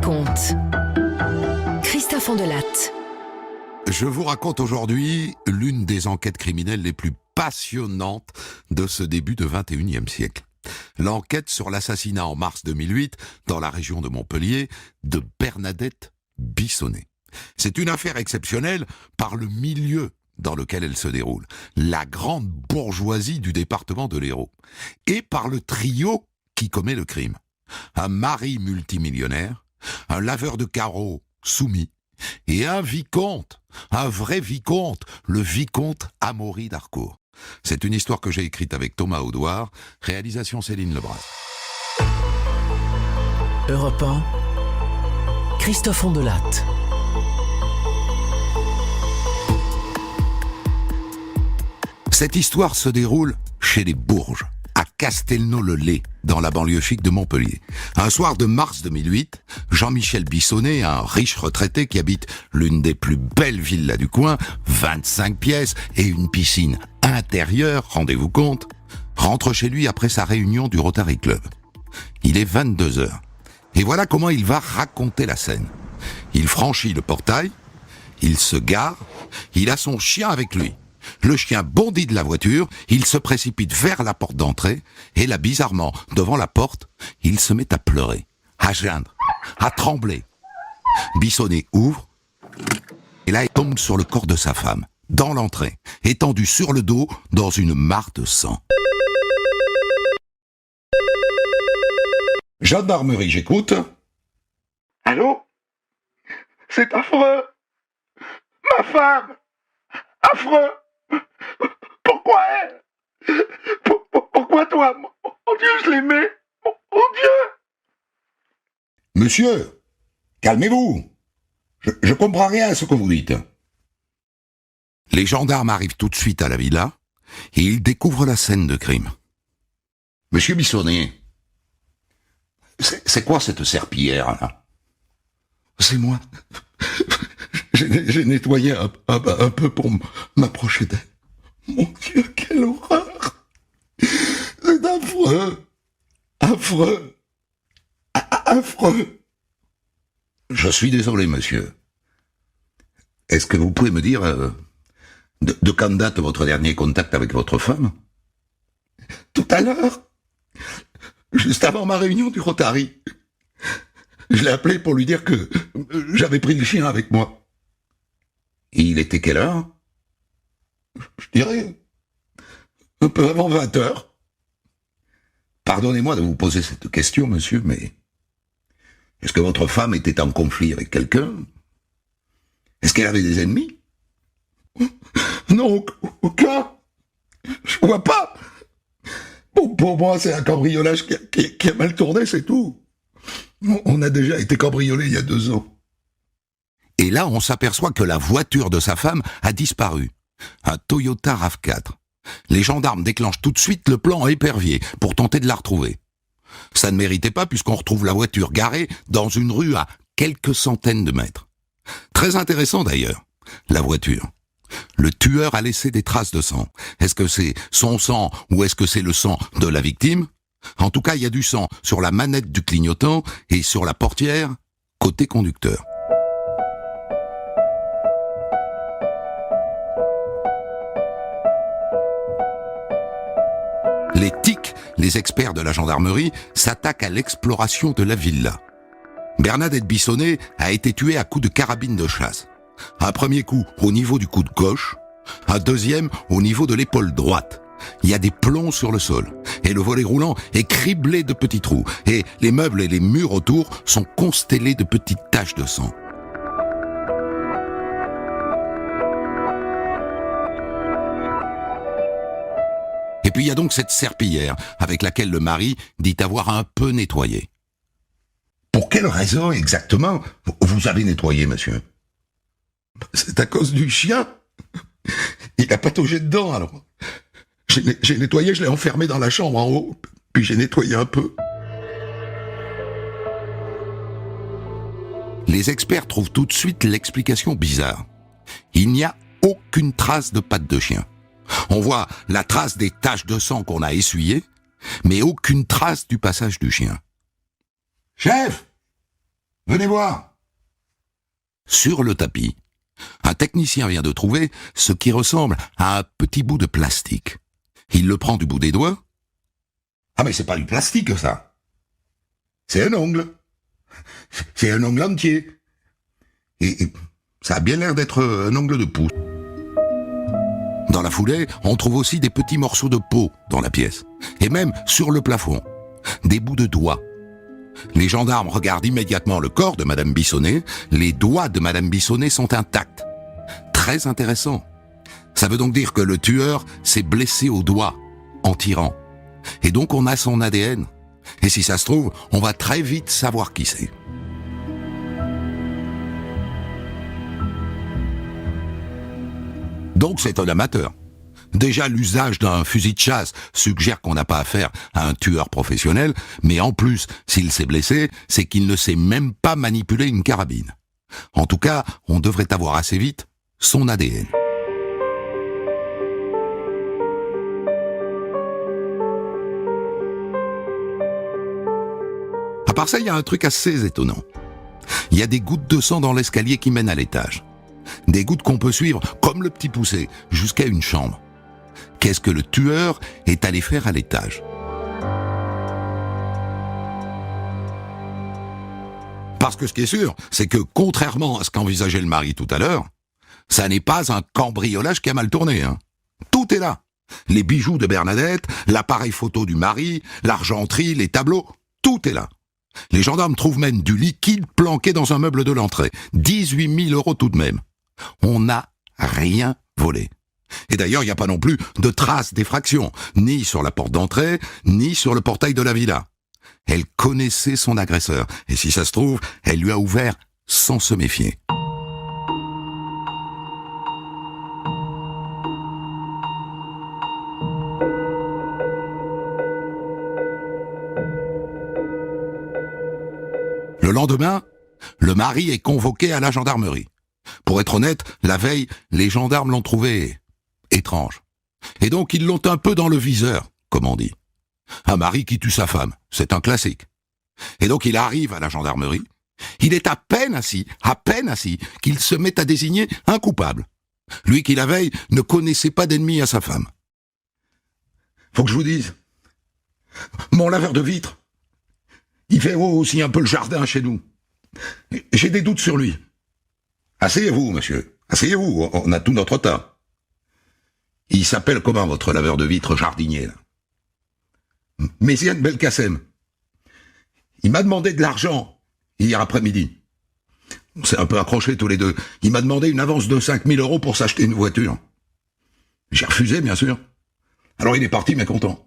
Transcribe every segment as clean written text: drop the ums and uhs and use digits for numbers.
raconte. Christophe Ondelatte. Je vous raconte aujourd'hui l'une des enquêtes criminelles les plus passionnantes de ce début de 21e siècle. L'enquête sur l'assassinat en mars 2008, dans la région de Montpellier, de Bernadette Bissonnet. C'est une affaire exceptionnelle par le milieu dans lequel elle se déroule, la grande bourgeoisie du département de l'Hérault, et par le trio qui commet le crime. Un mari multimillionnaire, un laveur de carreaux soumis, et un vicomte, un vrai vicomte, le vicomte Amaury d'Harcourt. C'est une histoire que j'ai écrite avec Thomas Audouard, réalisation Céline Lebras. Europe 1, Christophe Ondelatte. Cette histoire se déroule chez les Bourges, à Castelnau-le-Lez, dans la banlieue chic de Montpellier. Un soir de mars 2008, Jean-Michel Bissonnet, un riche retraité qui habite l'une des plus belles villas du coin, 25 pièces et une piscine intérieure, rendez-vous compte, rentre chez lui après sa réunion du Rotary Club. Il est 22h. Et voilà comment il va raconter la scène. Il franchit le portail, il se gare, il a son chien avec lui. Le chien bondit de la voiture, il se précipite vers la porte d'entrée, et là, bizarrement, devant la porte, il se met à pleurer, à geindre, à trembler. Bissonnet ouvre, et là, il tombe sur le corps de sa femme, dans l'entrée, étendu sur le dos, dans une mare de sang. Gendarmerie, j'écoute. Allô? C'est affreux! Ma femme! Affreux! Pourquoi elle? Pourquoi toi? Mon Dieu, je l'aimais! Mon Dieu! Monsieur, calmez-vous. Je comprends rien à ce que vous dites. Les gendarmes arrivent tout de suite à la villa et ils découvrent la scène de crime. Monsieur Bissonnet, c'est quoi cette serpillière, là? C'est moi. J'ai nettoyé un peu pour m'approcher d'elle. Mon Dieu, quelle horreur! C'est affreux! Affreux! Affreux! Je suis désolé, monsieur. Est-ce que vous pouvez me dire de quand date votre dernier contact avec votre femme? Tout à l'heure, juste avant ma réunion du Rotary. Je l'ai appelé pour lui dire que j'avais pris le chien avec moi. Et il était quelle heure? Je dirais un peu avant 20h. Pardonnez-moi de vous poser cette question, monsieur, mais est-ce que votre femme était en conflit avec quelqu'un? Est-ce qu'elle avait des ennemis? Non, aucun. Je vois pas. Bon, pour moi, c'est un cambriolage qui a mal tourné, c'est tout. On a déjà été cambriolé il y a 2 ans. Et là, on s'aperçoit que la voiture de sa femme a disparu. Un Toyota RAV4. Les gendarmes déclenchent tout de suite le plan épervier pour tenter de la retrouver. Ça ne méritait pas puisqu'on retrouve la voiture garée dans une rue à quelques centaines de mètres. Très intéressant d'ailleurs, la voiture. Le tueur a laissé des traces de sang. Est-ce que c'est son sang ou est-ce que c'est le sang de la victime? En tout cas, il y a du sang sur la manette du clignotant et sur la portière côté conducteur. Les TIC, les experts de la gendarmerie, s'attaquent à l'exploration de la villa. Bernadette Bissonnet a été tuée à coups de carabine de chasse. Un premier coup au niveau du coude gauche, un deuxième au niveau de l'épaule droite. Il y a des plombs sur le sol, et le volet roulant est criblé de petits trous, et les meubles et les murs autour sont constellés de petites taches de sang. Et puis il y a donc cette serpillière avec laquelle le mari dit avoir un peu nettoyé. Pour quelle raison exactement vous avez nettoyé, monsieur? C'est à cause du chien. Il a pataugé dedans, alors. J'ai nettoyé, je l'ai enfermé dans la chambre en haut, puis j'ai nettoyé un peu. Les experts trouvent tout de suite l'explication bizarre. Il n'y a aucune trace de pattes de chien. On voit la trace des taches de sang qu'on a essuyées, mais aucune trace du passage du chien. Chef! Venez voir. Sur le tapis, un technicien vient de trouver ce qui ressemble à un petit bout de plastique. Il le prend du bout des doigts. Ah mais c'est pas du plastique ça. C'est un ongle. C'est un ongle entier. Et ça a bien l'air d'être un ongle de pouce. Dans la foulée, on trouve aussi des petits morceaux de peau dans la pièce. Et même sur le plafond, des bouts de doigts. Les gendarmes regardent immédiatement le corps de Madame Bissonnet. Les doigts de Madame Bissonnet sont intacts. Très intéressant. Ça veut donc dire que le tueur s'est blessé au doigt en tirant. Et donc on a son ADN. Et si ça se trouve, on va très vite savoir qui c'est. Donc c'est un amateur. Déjà, l'usage d'un fusil de chasse suggère qu'on n'a pas affaire à un tueur professionnel, mais en plus, s'il s'est blessé, c'est qu'il ne sait même pas manipuler une carabine. En tout cas, on devrait avoir assez vite son ADN. À part ça, il y a un truc assez étonnant. Il y a des gouttes de sang dans l'escalier qui mène à l'étage. Des gouttes qu'on peut suivre, comme le petit poussé, jusqu'à une chambre. Qu'est-ce que le tueur est allé faire à l'étage? Parce que ce qui est sûr, c'est que contrairement à ce qu'envisageait le mari tout à l'heure, ça n'est pas un cambriolage qui a mal tourné. Tout est là. Les bijoux de Bernadette, l'appareil photo du mari, l'argenterie, les tableaux, tout est là. Les gendarmes trouvent même du liquide planqué dans un meuble de l'entrée. 18 000 € tout de même. On n'a rien volé. Et d'ailleurs, il n'y a pas non plus de traces d'effraction, ni sur la porte d'entrée, ni sur le portail de la villa. Elle connaissait son agresseur, et si ça se trouve, elle lui a ouvert sans se méfier. Le lendemain, le mari est convoqué à la gendarmerie. Pour être honnête, la veille, les gendarmes l'ont trouvé étrange. Et donc ils l'ont un peu dans le viseur, comme on dit. Un mari qui tue sa femme, c'est un classique. Et donc il arrive à la gendarmerie, il est à peine assis, qu'il se met à désigner un coupable. Lui qui la veille ne connaissait pas d'ennemi à sa femme. Faut que je vous dise, mon laveur de vitres, il fait aussi un peu le jardin chez nous. J'ai des doutes sur lui. Asseyez-vous, monsieur, asseyez-vous, on a tout notre temps. Il s'appelle comment, votre laveur de vitres jardinier, là? Méziane Belkacem. Il m'a demandé de l'argent, hier après-midi. On s'est un peu accrochés tous les deux. Il m'a demandé une avance de 5 000 € pour s'acheter une voiture. J'ai refusé, bien sûr. Alors il est parti mécontent.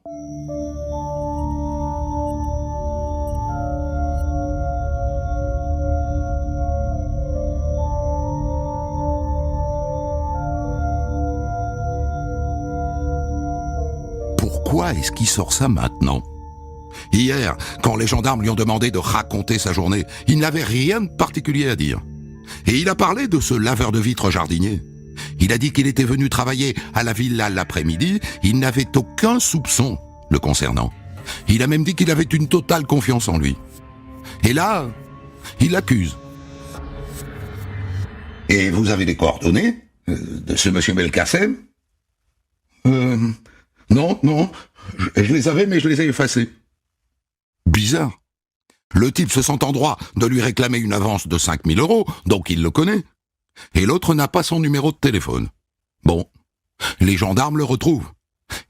Pourquoi est-ce qu'il sort ça maintenant? Hier, quand les gendarmes lui ont demandé de raconter sa journée, il n'avait rien de particulier à dire. Et il a parlé de ce laveur de vitres jardinier. Il a dit qu'il était venu travailler à la villa l'après-midi, il n'avait aucun soupçon le concernant. Il a même dit qu'il avait une totale confiance en lui. Et là, il l'accuse. Et vous avez des coordonnées de ce monsieur Belkacem? Non, je les avais, mais je les ai effacés. Bizarre. Le type se sent en droit de lui réclamer une avance de 5 000 €, donc il le connaît. Et l'autre n'a pas son numéro de téléphone. Bon, les gendarmes le retrouvent,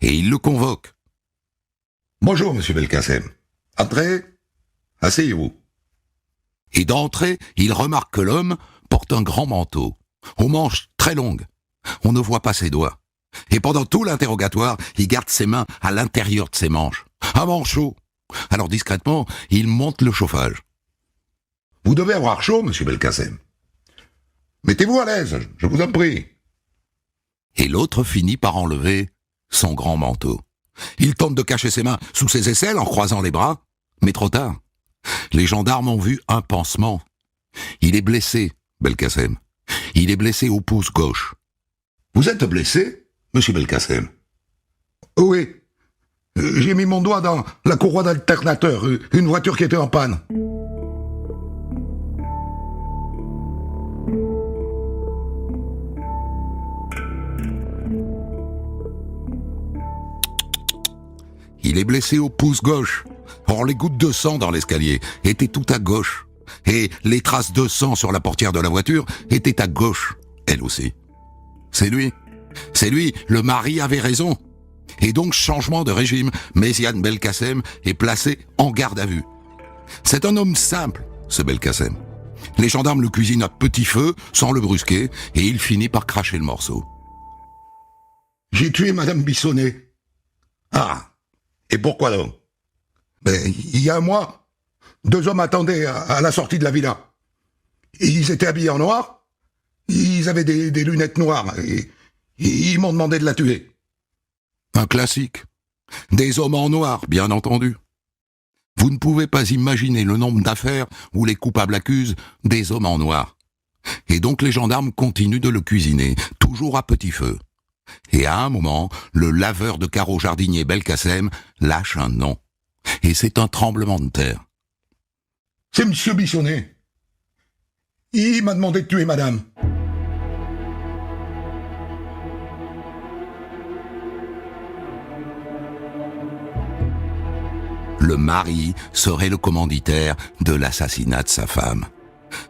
et ils le convoquent. Bonjour, monsieur Belkacem. Entrez, asseyez-vous. Et d'entrée, il remarque que l'homme porte un grand manteau, aux manches très longues. On ne voit pas ses doigts. Et pendant tout l'interrogatoire, il garde ses mains à l'intérieur de ses manches. Un manchot. Alors discrètement, il monte le chauffage. Vous devez avoir chaud, monsieur Belkacem. Mettez-vous à l'aise, je vous en prie. Et l'autre finit par enlever son grand manteau. Il tente de cacher ses mains sous ses aisselles en croisant les bras, mais trop tard. Les gendarmes ont vu un pansement. Il est blessé, Belkacem. Il est blessé au pouce gauche. Vous êtes blessé, monsieur Belkacem? Oui. J'ai mis mon doigt dans la courroie d'alternateur, une voiture qui était en panne. Il est blessé au pouce gauche. Or, les gouttes de sang dans l'escalier étaient tout à gauche. Et les traces de sang sur la portière de la voiture étaient à gauche, elles aussi. C'est lui, le mari avait raison. Et donc, changement de régime, Méziane Belkacem est placé en garde à vue. C'est un homme simple, ce Belkacem. Les gendarmes le cuisinent à petit feu, sans le brusquer, et il finit par cracher le morceau. J'ai tué Madame Bissonnet. Ah, et pourquoi donc? Il y a un mois, 2 hommes attendaient à la sortie de la villa. Ils étaient habillés en noir, ils avaient des lunettes noires, et ils m'ont demandé de la tuer. Un classique. Des hommes en noir, bien entendu. Vous ne pouvez pas imaginer le nombre d'affaires où les coupables accusent des hommes en noir. Et donc les gendarmes continuent de le cuisiner, toujours à petit feu. Et à un moment, le laveur de carreaux jardinier Belkacem lâche un nom. Et c'est un tremblement de terre. C'est Monsieur Bissonnet. Il m'a demandé de tuer Madame. Le mari serait le commanditaire de l'assassinat de sa femme.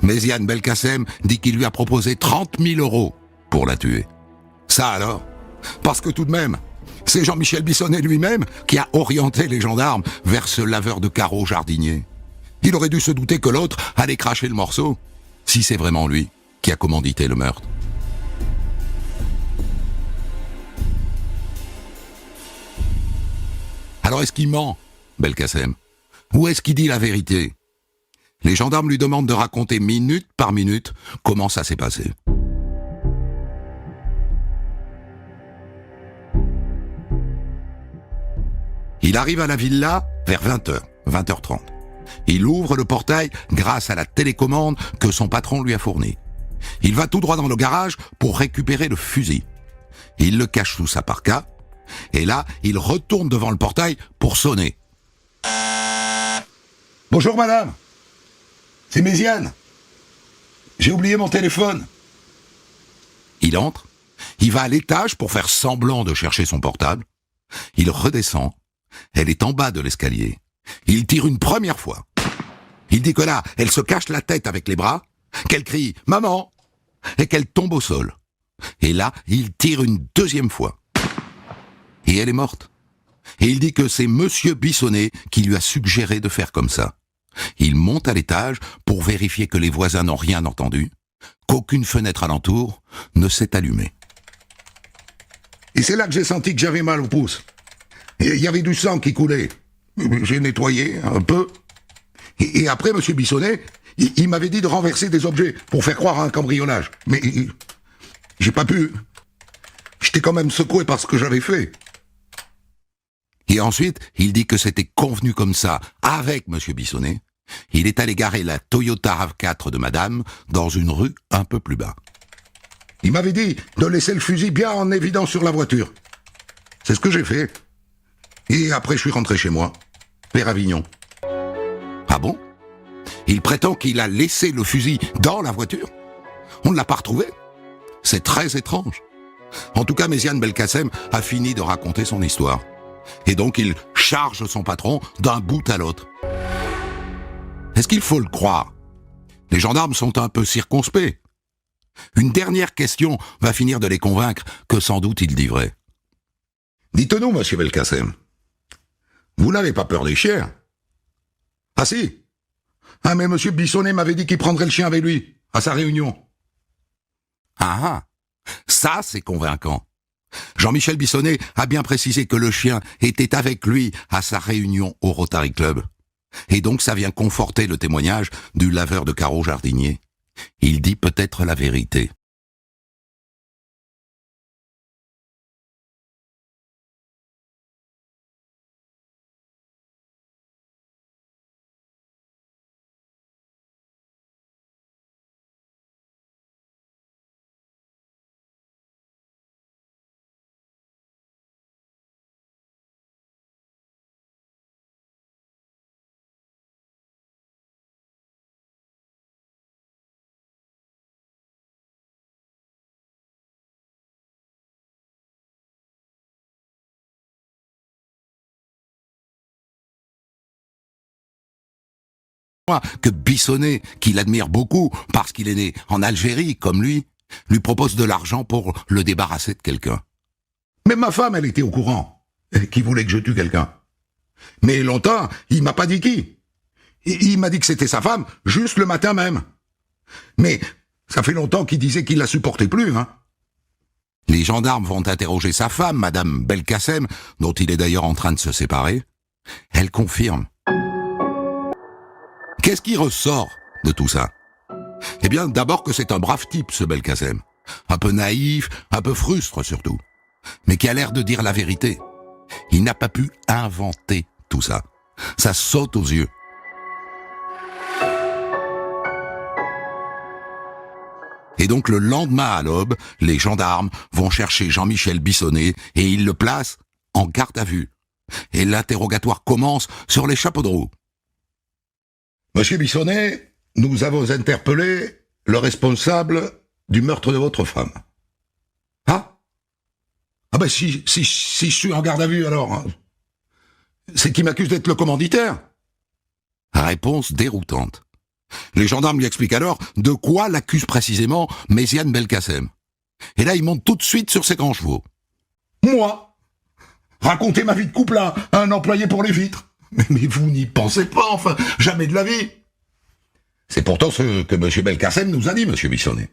Méziane Belkacem dit qu'il lui a proposé 30 000 € pour la tuer. Ça alors? Parce que tout de même, c'est Jean-Michel Bissonnet lui-même qui a orienté les gendarmes vers ce laveur de carreaux jardinier. Il aurait dû se douter que l'autre allait cracher le morceau, si c'est vraiment lui qui a commandité le meurtre. Alors est-ce qu'il ment, Belkacem? Ou est-ce qu'il dit la vérité? Les gendarmes lui demandent de raconter minute par minute comment ça s'est passé. Il arrive à la villa vers 20h, 20h30. Il ouvre le portail grâce à la télécommande que son patron lui a fournie. Il va tout droit dans le garage pour récupérer le fusil. Il le cache sous sa parka, et là, il retourne devant le portail pour sonner. Bonjour Madame. C'est Méziane. J'ai oublié mon téléphone. Il entre, il va à l'étage pour faire semblant de chercher son portable. Il redescend, elle est en bas de l'escalier. Il tire une première fois. Il dit que là, elle se cache la tête avec les bras, qu'elle crie « Maman !» et qu'elle tombe au sol. Et là, il tire une deuxième fois. Et elle est morte. Et il dit que c'est Monsieur Bissonnet qui lui a suggéré de faire comme ça. Il monte à l'étage pour vérifier que les voisins n'ont rien entendu, qu'aucune fenêtre alentour ne s'est allumée. Et c'est là que j'ai senti que j'avais mal au pouce. Et il y avait du sang qui coulait. J'ai nettoyé un peu. Et après, Monsieur Bissonnet, il m'avait dit de renverser des objets pour faire croire à un cambriolage. Mais j'ai pas pu. J'étais quand même secoué par ce que j'avais fait. Et ensuite, il dit que c'était convenu comme ça, avec Monsieur Bissonnet. Il est allé garer la Toyota RAV4 de Madame dans une rue un peu plus bas. Il m'avait dit de laisser le fusil bien en évidence sur la voiture. C'est ce que j'ai fait. Et après, je suis rentré chez moi, vers Avignon. Ah bon? Il prétend qu'il a laissé le fusil dans la voiture? On ne l'a pas retrouvé? C'est très étrange. En tout cas, Méziane Belkacem a fini de raconter son histoire. Et donc il charge son patron d'un bout à l'autre. Est-ce qu'il faut le croire? Les gendarmes sont un peu circonspects. Une dernière question va finir de les convaincre que sans doute il dit vrai. Dites-nous, Monsieur Belkacem, vous n'avez pas peur des chiens? Ah si. Ah mais Monsieur Bissonnet m'avait dit qu'il prendrait le chien avec lui, à sa réunion. Ah, ça c'est convaincant. Jean-Michel Bissonnet a bien précisé que le chien était avec lui à sa réunion au Rotary Club. Et donc ça vient conforter le témoignage du laveur de carreaux jardinier. Il dit peut-être la vérité. que Bissonnet, qui l'admire beaucoup parce qu'il est né en Algérie comme lui propose de l'argent pour le débarrasser de quelqu'un. Mais ma femme, elle était au courant, qui voulait que je tue quelqu'un. Mais longtemps, il m'a pas dit qui. Il m'a dit que c'était sa femme, juste le matin même. Mais ça fait longtemps qu'il disait qu'il la supportait plus, hein. Les gendarmes vont interroger sa femme, Madame Belkacem, dont il est d'ailleurs en train de se séparer. Elle confirme. Qu'est-ce qui ressort de tout ça? Eh bien, d'abord que c'est un brave type, ce Belkacem. Un peu naïf, un peu frustre surtout. Mais qui a l'air de dire la vérité. Il n'a pas pu inventer tout ça. Ça saute aux yeux. Et donc le lendemain à l'aube, les gendarmes vont chercher Jean-Michel Bissonnet et ils le placent en garde à vue. Et l'interrogatoire commence sur les chapeaux de roue. Monsieur Bissonnet, nous avons interpellé le responsable du meurtre de votre femme. Ah? Ah ben si je suis en garde à vue alors, hein. C'est qu'il m'accuse d'être le commanditaire. Réponse déroutante. Les gendarmes lui expliquent alors de quoi l'accuse précisément Méziane Belkacem. Et là, il monte tout de suite sur ses grands chevaux. Moi? Raconter ma vie de couple à un employé pour les vitres? Mais vous n'y pensez pas, enfin, jamais de la vie. C'est pourtant ce que M. Belkacem nous a dit, M. Bissonnet.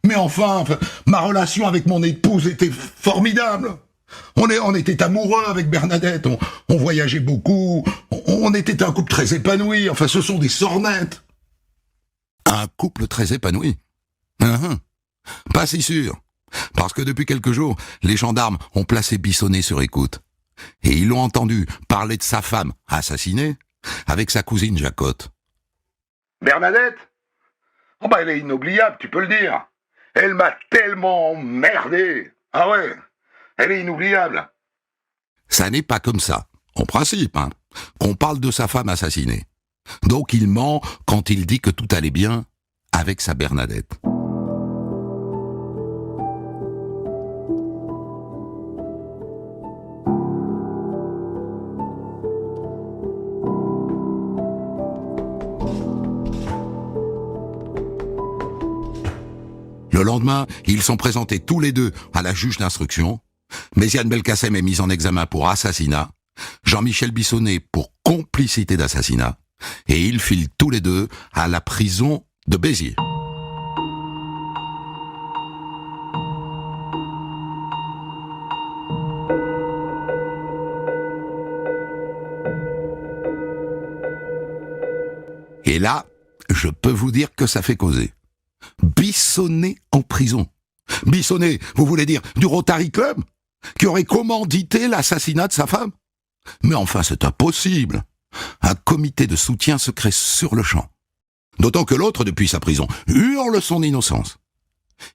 Mais enfin, ma relation avec mon épouse était formidable. On était amoureux avec Bernadette, on voyageait beaucoup, on était un couple très épanoui, enfin ce sont des sornettes. Un couple très épanoui. Pas si sûr. Parce que depuis quelques jours, les gendarmes ont placé Bissonnet sur écoute. Et ils l'ont entendu parler de sa femme assassinée avec sa cousine Jacotte. Bernadette? Oh bah elle est inoubliable, tu peux le dire. Elle m'a tellement emmerdé. Ah ouais, elle est inoubliable. Ça n'est pas comme ça, en principe, qu'on parle de sa femme assassinée. Donc il ment quand il dit que tout allait bien avec sa Bernadette. Le lendemain, ils sont présentés tous les deux à la juge d'instruction. Méziane Belkacem est mise en examen pour assassinat, Jean-Michel Bissonnet pour complicité d'assassinat, et ils filent tous les deux à la prison de Béziers. Et là, je peux vous dire que ça fait causer. Bissonnet en prison. Bissonnet, vous voulez dire du Rotary Club, qui aurait commandité l'assassinat de sa femme? Mais enfin, c'est impossible. Un comité de soutien se crée sur le champ. D'autant que l'autre, depuis sa prison, hurle son innocence.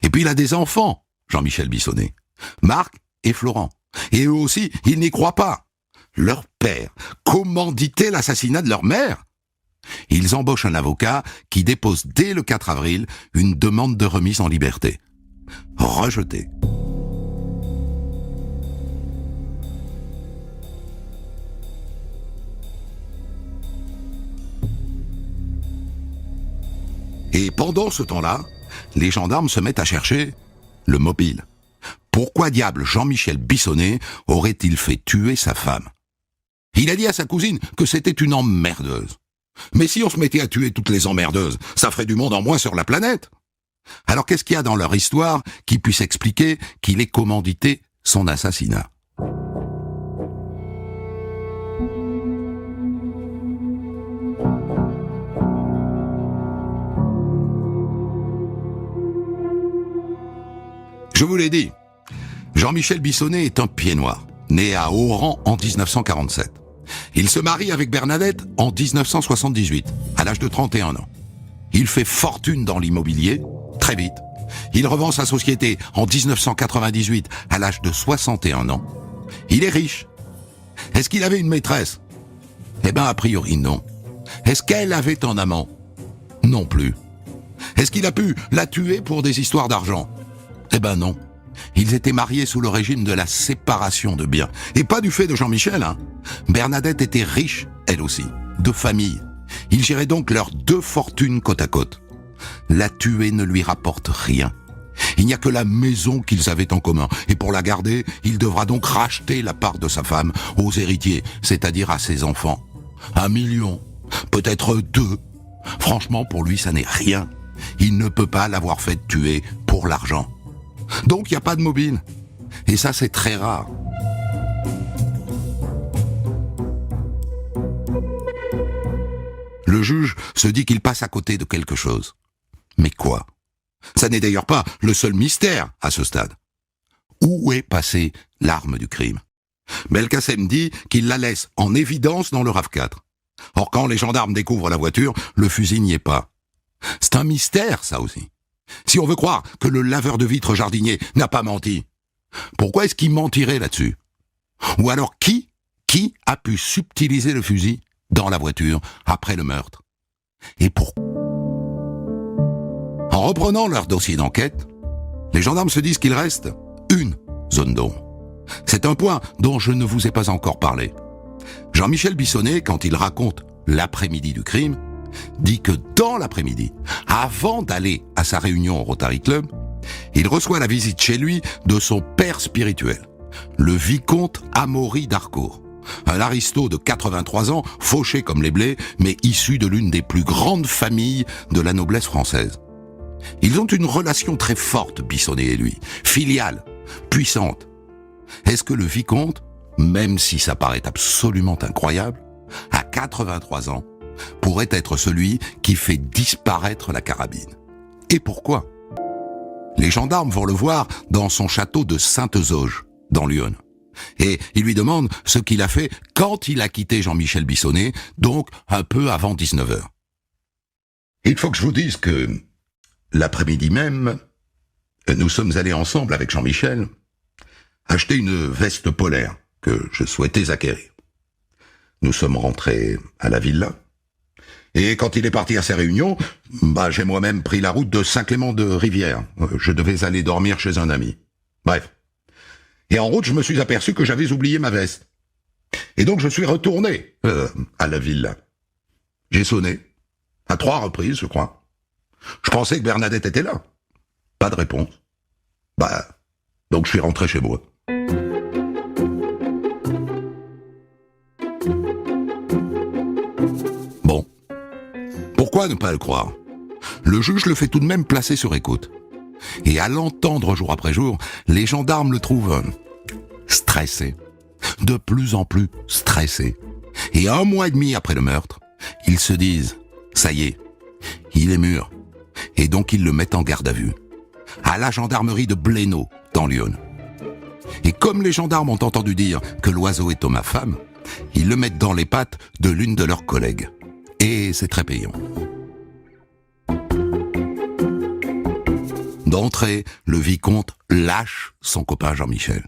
Et puis il a des enfants, Jean-Michel Bissonnet, Marc et Florent. Et eux aussi, ils n'y croient pas. Leur père commanditait l'assassinat de leur mère. Ils embauchent un avocat qui dépose dès le 4 avril une demande de remise en liberté. Rejetée. Et pendant ce temps-là, les gendarmes se mettent à chercher le mobile. Pourquoi diable Jean-Michel Bissonnet aurait-il fait tuer sa femme? Il a dit à sa cousine que c'était une emmerdeuse. Mais si on se mettait à tuer toutes les emmerdeuses, ça ferait du monde en moins sur la planète. Alors qu'est-ce qu'il y a dans leur histoire qui puisse expliquer qu'il ait commandité son assassinat? Je vous l'ai dit, Jean-Michel Bissonnet est un pied noir, né à Oran en 1947. Il se marie avec Bernadette en 1978, à l'âge de 31 ans. Il fait fortune dans l'immobilier, très vite. Il revend sa société en 1998, à l'âge de 61 ans. Il est riche. Est-ce qu'il avait une maîtresse? Eh ben, a priori, non. Est-ce qu'elle avait un amant? Non plus. Est-ce qu'il a pu la tuer pour des histoires d'argent? Eh ben non. Ils étaient mariés sous le régime de la séparation de biens. Et pas du fait de Jean-Michel, Bernadette était riche, elle aussi, de famille. Il gérait donc leurs deux fortunes côte à côte. La tuer ne lui rapporte rien. Il n'y a que la maison qu'ils avaient en commun. Et pour la garder, il devra donc racheter la part de sa femme aux héritiers, c'est-à-dire à ses enfants. 1 million, peut-être 2. Franchement, pour lui, ça n'est rien. Il ne peut pas l'avoir fait tuer pour l'argent. Donc, il n'y a pas de mobile. Et ça, c'est très rare. Le juge se dit qu'il passe à côté de quelque chose. Mais quoi ? Ça n'est d'ailleurs pas le seul mystère à ce stade. Où est passée l'arme du crime ? Belkacem dit qu'il la laisse en évidence dans le RAV4. Or, quand les gendarmes découvrent la voiture, le fusil n'y est pas. C'est un mystère, ça aussi. Si on veut croire que le laveur de vitres jardinier n'a pas menti, pourquoi est-ce qu'il mentirait là-dessus ? Ou alors qui a pu subtiliser le fusil dans la voiture après le meurtre ? Et pourquoi ? En reprenant leur dossier d'enquête, les gendarmes se disent qu'il reste une zone d'ombre. C'est un point dont je ne vous ai pas encore parlé. Jean-Michel Bissonnet, quand il raconte l'après-midi du crime, dit que dans l'après-midi, avant d'aller à sa réunion au Rotary Club, il reçoit la visite chez lui de son père spirituel, le vicomte Amaury d'Harcourt, un aristo de 83 ans, fauché comme les blés, mais issu de l'une des plus grandes familles de la noblesse française. Ils ont une relation très forte, Bissonnet et lui, filiale, puissante. Est-ce que le vicomte, même si ça paraît absolument incroyable, à 83 ans, pourrait être celui qui fait disparaître la carabine ? Et pourquoi ? Les gendarmes vont le voir dans son château de Sainte-Zauge, dans l'Yonne. Et ils lui demandent ce qu'il a fait quand il a quitté Jean-Michel Bissonnet, donc un peu avant 19h. Il faut que je vous dise que l'après-midi même, nous sommes allés ensemble avec Jean-Michel acheter une veste polaire que je souhaitais acquérir. Nous sommes rentrés à la villa, et quand il est parti à sa réunion, j'ai moi-même pris la route de Saint-Clément-de-Rivière. Je devais aller dormir chez un ami. Bref. Et en route, je me suis aperçu que j'avais oublié ma veste. Et donc je suis retourné à la villa. J'ai sonné, à 3 reprises, je crois. Je pensais que Bernadette était là. Pas de réponse. Donc je suis rentré chez moi. Bon. Pourquoi ne pas le croire ? Le juge le fait tout de même placer sur écoute. Et à l'entendre jour après jour, les gendarmes le trouvent stressé. De plus en plus stressé. Et 1 mois et demi après le meurtre, ils se disent « ça y est, il est mûr ». Et donc ils le mettent en garde à vue, à la gendarmerie de Blénaud, dans l'Yonne. Et comme les gendarmes ont entendu dire que l'oiseau est homme à femme, ils le mettent dans les pattes de l'une de leurs collègues. Et c'est très payant. D'entrée, le vicomte lâche son copain Jean-Michel.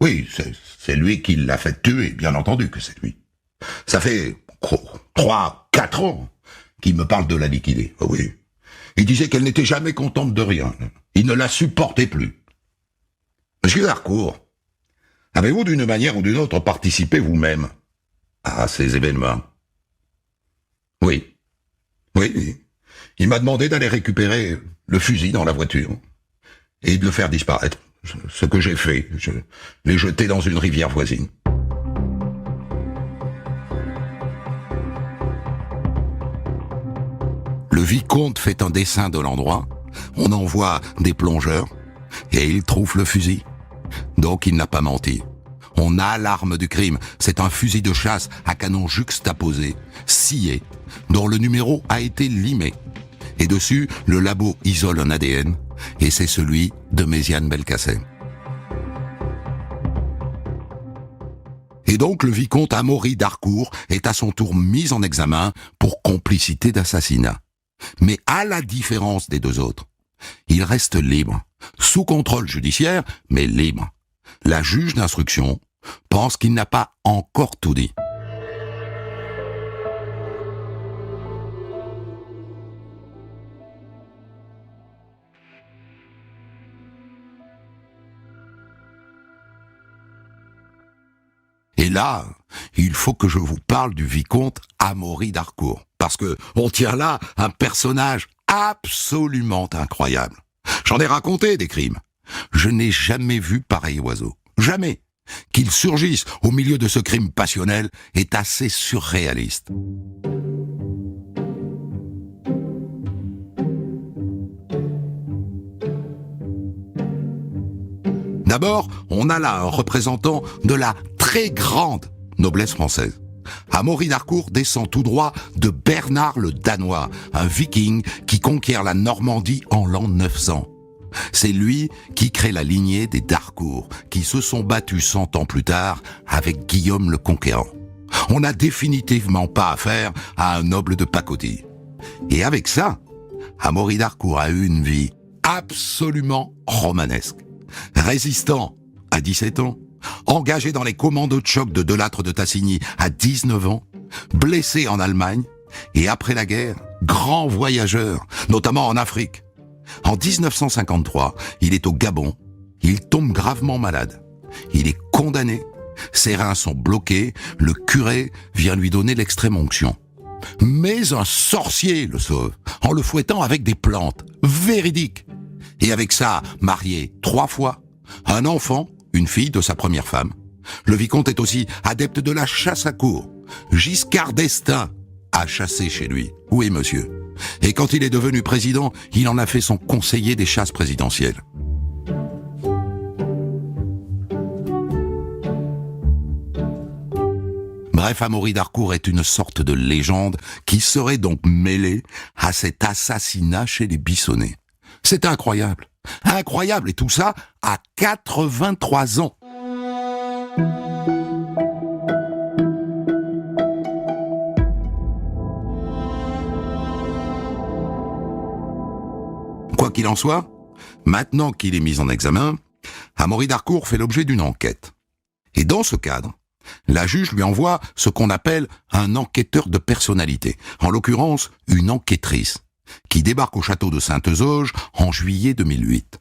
Oui, c'est lui qui l'a fait tuer, bien entendu que c'est lui. Ça fait 3-4 ans qu'il me parle de la liquider. Oui. Il disait qu'elle n'était jamais contente de rien. Il ne la supportait plus. Monsieur Harcourt, avez-vous d'une manière ou d'une autre participé vous-même à ces événements ? Oui. Il m'a demandé d'aller récupérer le fusil dans la voiture et de le faire disparaître. Ce que j'ai fait, je l'ai jeté dans une rivière voisine. Le vicomte fait un dessin de l'endroit, on envoie des plongeurs, et il trouve le fusil. Donc il n'a pas menti. On a l'arme du crime, c'est un fusil de chasse à canon juxtaposé, scié, dont le numéro a été limé. Et dessus, le labo isole un ADN, et c'est celui de Méziane Belkacem. Et donc le vicomte Amaury d'Harcourt est à son tour mis en examen pour complicité d'assassinat. Mais à la différence des 2 autres, il reste libre, sous contrôle judiciaire, mais libre. La juge d'instruction pense qu'il n'a pas encore tout dit. Et là, il faut que je vous parle du vicomte Amaury d'Harcourt. Parce que on tient là un personnage absolument incroyable. J'en ai raconté des crimes. Je n'ai jamais vu pareil oiseau. Jamais. Qu'il surgisse au milieu de ce crime passionnel est assez surréaliste. D'abord, on a là un représentant de la très grande noblesse française. Amaury d'Harcourt descend tout droit de Bernard le Danois, un viking qui conquiert la Normandie en l'an 900. C'est lui qui crée la lignée des d'Harcourt, qui se sont battus 100 ans plus tard avec Guillaume le Conquérant. On n'a définitivement pas affaire à un noble de pacotille. Et avec ça, Amaury d'Harcourt a eu une vie absolument romanesque. Résistant à 17 ans, engagé dans les commandos de choc de Delattre de Tassigny à 19 ans, blessé en Allemagne, et après la guerre, grand voyageur, notamment en Afrique. En 1953, il est au Gabon, il tombe gravement malade. Il est condamné, ses reins sont bloqués, le curé vient lui donner l'extrême-onction. Mais un sorcier le sauve, en le fouettant avec des plantes, véridiques. Et avec ça, marié 3 fois, un enfant, une fille de sa première femme. Le vicomte est aussi adepte de la chasse à courre. Giscard d'Estaing a chassé chez lui. Oui, monsieur. Et quand il est devenu président, il en a fait son conseiller des chasses présidentielles. Bref, Amaury d'Harcourt est une sorte de légende qui serait donc mêlée à cet assassinat chez les Bissonnets. C'est incroyable. Incroyable, et tout ça à 83 ans. Quoi qu'il en soit, maintenant qu'il est mis en examen, Amaury d'Harcourt fait l'objet d'une enquête. Et dans ce cadre, la juge lui envoie ce qu'on appelle un enquêteur de personnalité, en l'occurrence une enquêtrice, qui débarque au château de Sainte-Zauge en juillet 2008.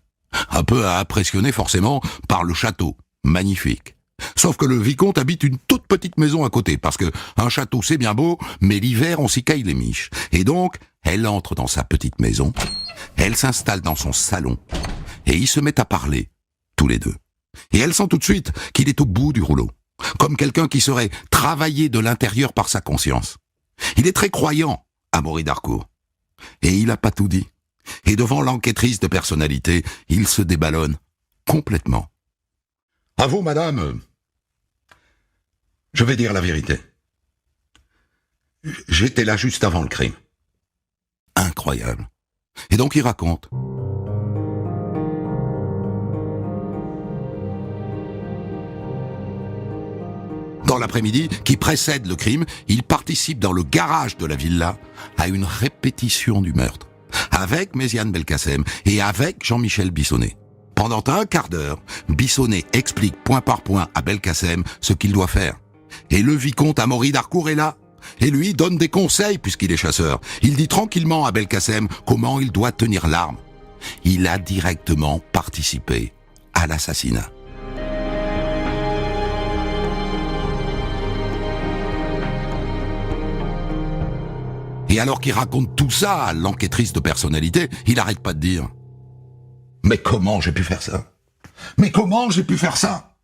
Un peu impressionné forcément par le château, magnifique. Sauf que le vicomte habite une toute petite maison à côté, parce que un château c'est bien beau, mais l'hiver on s'y caille les miches. Et donc, elle entre dans sa petite maison, elle s'installe dans son salon, et ils se mettent à parler, tous les deux. Et elle sent tout de suite qu'il est au bout du rouleau, comme quelqu'un qui serait travaillé de l'intérieur par sa conscience. Il est très croyant, Amaury d'Harcourt. Et il n'a pas tout dit. Et devant l'enquêtrice de personnalité, il se déballonne complètement. À vous, madame. Je vais dire la vérité. J'étais là juste avant le crime. Incroyable. Et donc il raconte. Dans l'après-midi qui précède le crime, il participe dans le garage de la villa à une répétition du meurtre, avec Méziane Belkacem et avec Jean-Michel Bissonnet. Pendant un quart d'heure, Bissonnet explique point par point à Belkacem ce qu'il doit faire. Et le vicomte Amaury d'Harcourt est là, et lui donne des conseils puisqu'il est chasseur. Il dit tranquillement à Belkacem comment il doit tenir l'arme. Il a directement participé à l'assassinat. Et alors qu'il raconte tout ça à l'enquêtrice de personnalité, il n'arrête pas de dire « Mais comment j'ai pu faire ça? Mais comment j'ai pu faire ça ?»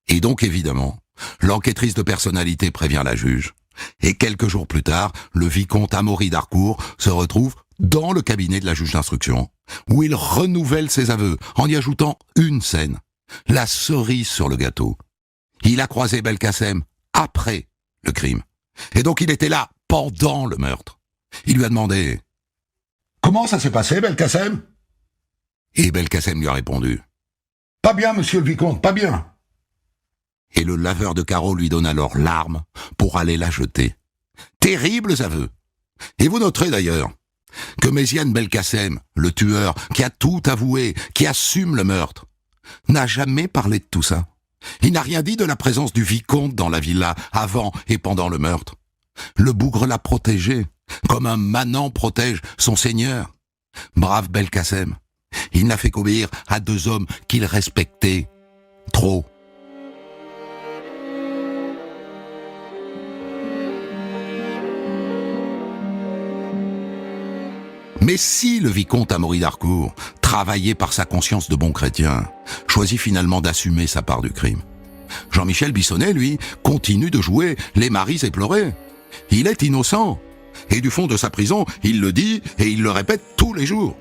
Et donc évidemment, l'enquêtrice de personnalité prévient la juge. Et quelques jours plus tard, le vicomte Amaury d'Harcourt se retrouve dans le cabinet de la juge d'instruction, où il renouvelle ses aveux en y ajoutant une scène, la cerise sur le gâteau. Il a croisé Belkacem après le crime. Et donc il était là pendant le meurtre. Il lui a demandé « Comment ça s'est passé, Belkacem ?» Et Belkacem lui a répondu « Pas bien, monsieur le vicomte, pas bien. » Et le laveur de carreaux lui donne alors l'arme pour aller la jeter. Terribles aveux. Et vous noterez d'ailleurs que Méziane Belkacem, le tueur, qui a tout avoué, qui assume le meurtre, n'a jamais parlé de tout ça. Il n'a rien dit de la présence du vicomte dans la villa avant et pendant le meurtre. Le bougre l'a protégé, comme un manant protège son seigneur. Brave Belkacem, il n'a fait qu'obéir à 2 hommes qu'il respectait trop. Mais si le vicomte Amaury d'Harcourt, travaillé par sa conscience de bon chrétien, choisit finalement d'assumer sa part du crime, Jean-Michel Bissonnet, lui, continue de jouer les maris éplorés. Il est innocent. Et du fond de sa prison, il le dit et il le répète tous les jours.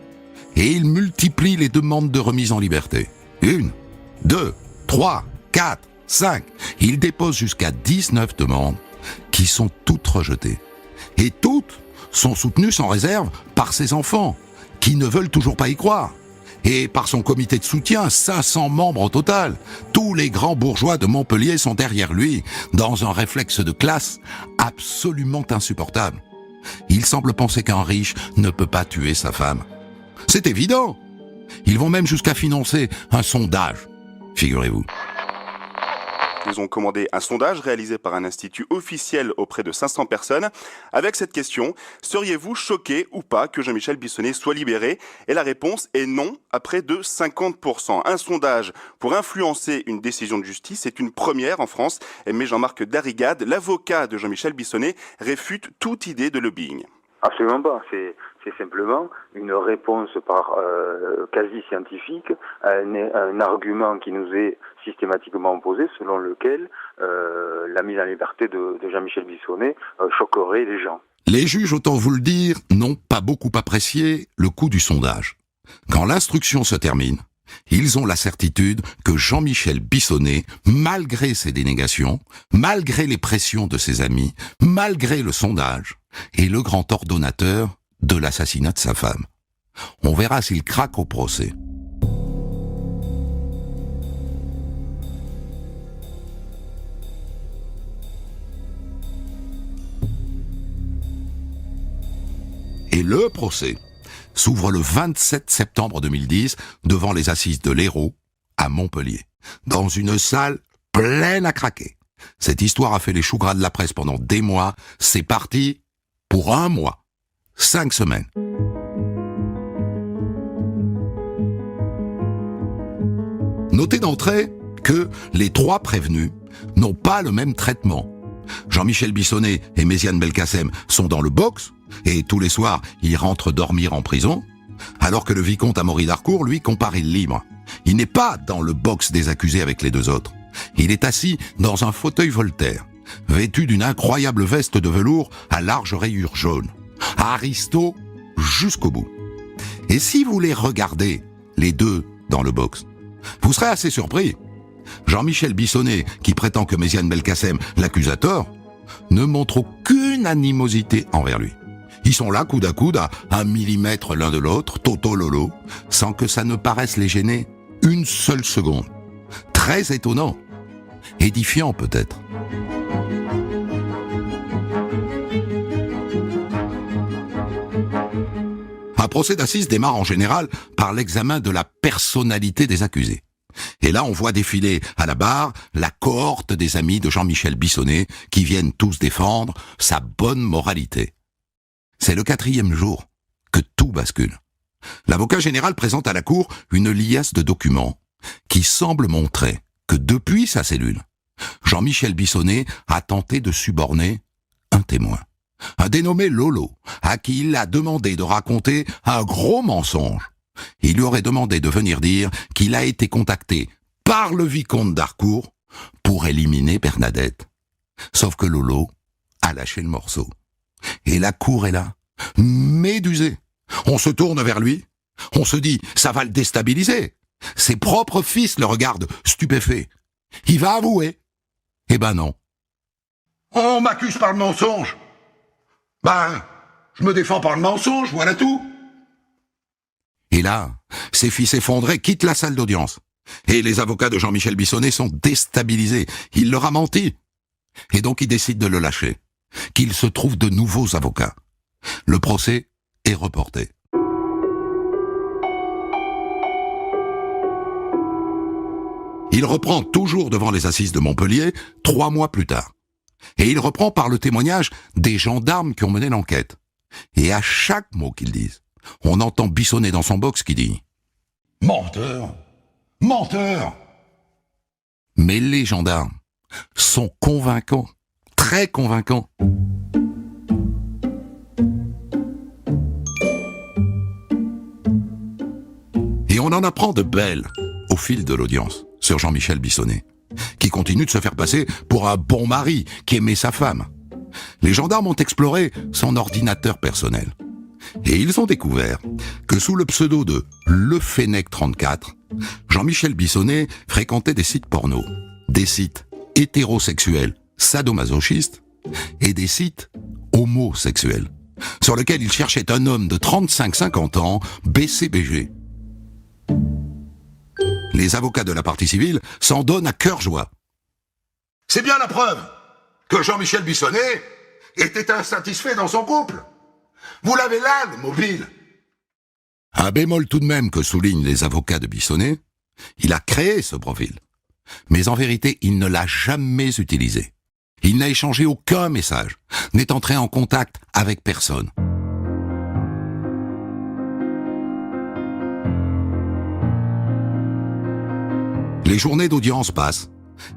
Et il multiplie les demandes de remise en liberté. 1, 2, 3, 4, 5. Il dépose jusqu'à 19 demandes qui sont toutes rejetées. Et toutes sont soutenues sans réserve par ses enfants, qui ne veulent toujours pas y croire. Et par son comité de soutien, 500 membres au total. Tous les grands bourgeois de Montpellier sont derrière lui, dans un réflexe de classe absolument insupportable. Il semble penser qu'un riche ne peut pas tuer sa femme. C'est évident. Ils vont même jusqu'à financer un sondage, figurez-vous. Ils ont commandé un sondage réalisé par un institut officiel auprès de 500 personnes avec cette question: seriez-vous choqué ou pas que Jean-Michel Bissonnet soit libéré? Et la réponse est non, à près de 50%. Un sondage pour influencer une décision de justice, c'est une première en France, mais Jean-Marc Darrigade, l'avocat de Jean-Michel Bissonnet, réfute toute idée de lobbying. Absolument pas. C'est simplement une réponse quasi scientifique à un argument qui nous est systématiquement opposé, selon lequel la mise en liberté de Jean-Michel Bissonnet choquerait les gens. Les juges, autant vous le dire, n'ont pas beaucoup apprécié le coût du sondage. Quand l'instruction se termine, ils ont la certitude que Jean-Michel Bissonnet, malgré ses dénégations, malgré les pressions de ses amis, malgré le sondage, est le grand ordonnateur de l'assassinat de sa femme. On verra s'il craque au procès. Et le procès s'ouvre le 27 septembre 2010 devant les assises de l'Hérault à Montpellier, dans une salle pleine à craquer. Cette histoire a fait les choux gras de la presse pendant des mois. C'est parti pour 1 mois, 5 semaines. Notez d'entrée que les 3 prévenus n'ont pas le même traitement. Jean-Michel Bissonnet et Méziane Belkacem sont dans le box, et tous les soirs, ils rentrent dormir en prison, alors que le vicomte Amaury d'Harcourt, lui, comparaît libre. Il n'est pas dans le box des accusés avec les 2 autres. Il est assis dans un fauteuil Voltaire, vêtu d'une incroyable veste de velours à large rayures jaunes. Aristo jusqu'au bout. Et si vous les regardez, les 2 dans le box, vous serez assez surpris. Jean-Michel Bissonnet, qui prétend que Méziane Belkacem l'accuse à tort, ne montre aucune animosité envers lui. Ils sont là, coude à coude, à 1 millimètre l'un de l'autre, toto lolo, sans que ça ne paraisse les gêner une seule seconde. Très étonnant. Édifiant peut-être. Un procès d'assises démarre en général par l'examen de la personnalité des accusés. Et là, on voit défiler à la barre la cohorte des amis de Jean-Michel Bissonnet qui viennent tous défendre sa bonne moralité. C'est le 4e jour que tout bascule. L'avocat général présente à la cour une liasse de documents qui semble montrer que depuis sa cellule, Jean-Michel Bissonnet a tenté de suborner un témoin, un dénommé Lolo, à qui il a demandé de raconter un gros mensonge. Il lui aurait demandé de venir dire qu'il a été contacté par le vicomte d'Harcourt pour éliminer Bernadette. Sauf que Lolo a lâché le morceau. Et la cour est là, médusée. On se tourne vers lui, on se dit, ça va le déstabiliser. Ses propres fils le regardent, stupéfaits. Il va avouer. Eh ben non. On m'accuse par le mensonge. Ben, je me défends par le mensonge, voilà tout. Et là, ses fils effondrés quittent la salle d'audience. Et les avocats de Jean-Michel Bissonnet sont déstabilisés. Il leur a menti. Et donc ils décident de le lâcher. Qu'il se trouve de nouveaux avocats. Le procès est reporté. Il reprend toujours devant les assises de Montpellier 3 mois plus tard. Et il reprend par le témoignage des gendarmes qui ont mené l'enquête. Et à chaque mot qu'ils disent, on entend Bissonnet dans son box qui dit « Menteur! Menteur !» Mais les gendarmes sont convaincants, très convaincants. on en apprend de belles au fil de l'audience sur Jean-Michel Bissonnet, qui continue de se faire passer pour un bon mari qui aimait sa femme. Les gendarmes ont exploré son ordinateur personnel. Et ils ont découvert que sous le pseudo de Le Fennec 34, Jean-Michel Bissonnet fréquentait des sites porno, des sites hétérosexuels sadomasochistes et des sites homosexuels, sur lesquels il cherchait un homme de 35-50 ans, BCBG. Les avocats de la partie civile s'en donnent à cœur joie. C'est bien la preuve que Jean-Michel Bissonnet était insatisfait dans son couple. Vous l'avez là, le mobile. Un bémol tout de même que soulignent les avocats de Bissonnet, il a créé ce profil. Mais en vérité, il ne l'a jamais utilisé. Il n'a échangé aucun message, n'est entré en contact avec personne. Les journées d'audience passent,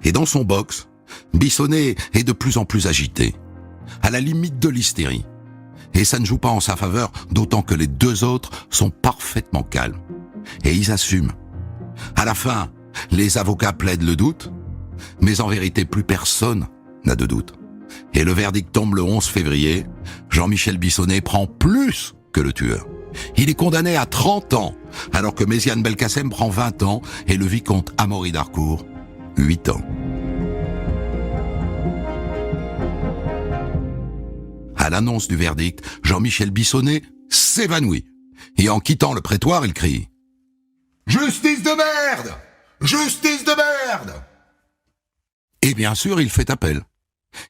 et dans son box, Bissonnet est de plus en plus agité, à la limite de l'hystérie. Et ça ne joue pas en sa faveur, d'autant que les deux autres sont parfaitement calmes. Et ils assument. À la fin, les avocats plaident le doute, mais en vérité, plus personne n'a de doute. Et le verdict tombe le 11 février. Jean-Michel Bissonnet prend plus que le tueur. Il est condamné à 30 ans, alors que Méziane Belkacem prend 20 ans et le vicomte Amaury d'Harcourt, 8 ans. À l'annonce du verdict, Jean-Michel Bissonnet s'évanouit. Et en quittant le prétoire, il crie « Justice de merde! Justice de merde !» Et bien sûr, il fait appel.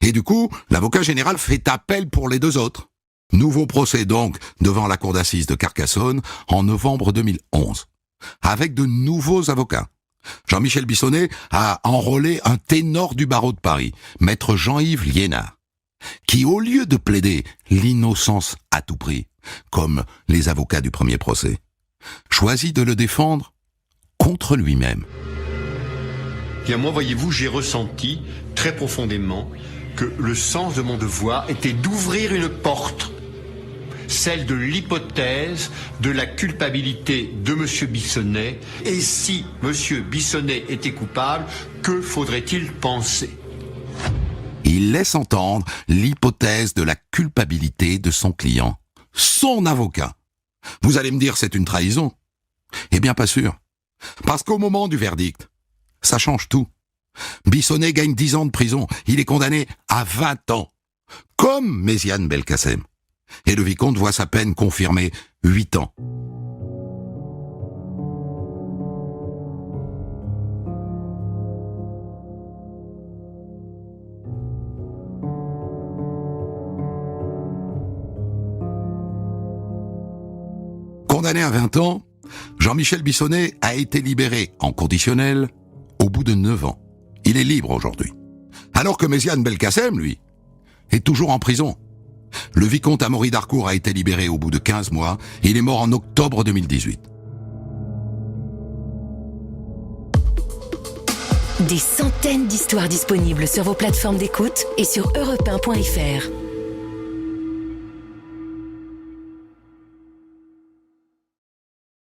Et du coup, l'avocat général fait appel pour les deux autres. Nouveau procès donc devant la cour d'assises de Carcassonne en novembre 2011, avec de nouveaux avocats. Jean-Michel Bissonnet a enrôlé un ténor du barreau de Paris, maître Jean-Yves Liénard, qui, au lieu de plaider l'innocence à tout prix, comme les avocats du premier procès, choisit de le défendre contre lui-même. Bien, moi, voyez-vous, j'ai ressenti très profondément que le sens de mon devoir était d'ouvrir une porte, celle de l'hypothèse de la culpabilité de M. Bissonnet. Et si M. Bissonnet était coupable, que faudrait-il penser ? Il laisse entendre l'hypothèse de la culpabilité de son client, son avocat. Vous allez me dire c'est une trahison ? Eh bien pas sûr. Parce qu'au moment du verdict, ça change tout. Bissonnet gagne 10 ans de prison. Il est condamné à 20 ans. Comme Méziane Belkacem. Et le vicomte voit sa peine confirmée 8 ans. Condamné à 20 ans, Jean-Michel Bissonnet a été libéré en conditionnel au bout de 9 ans. Il est libre aujourd'hui. Alors que Méziane Belkacem, lui, est toujours en prison. Le vicomte Amaury d'Harcourt a été libéré au bout de 15 mois. Il est mort en octobre 2018. Des centaines d'histoires disponibles sur vos plateformes d'écoute et sur europe1.fr.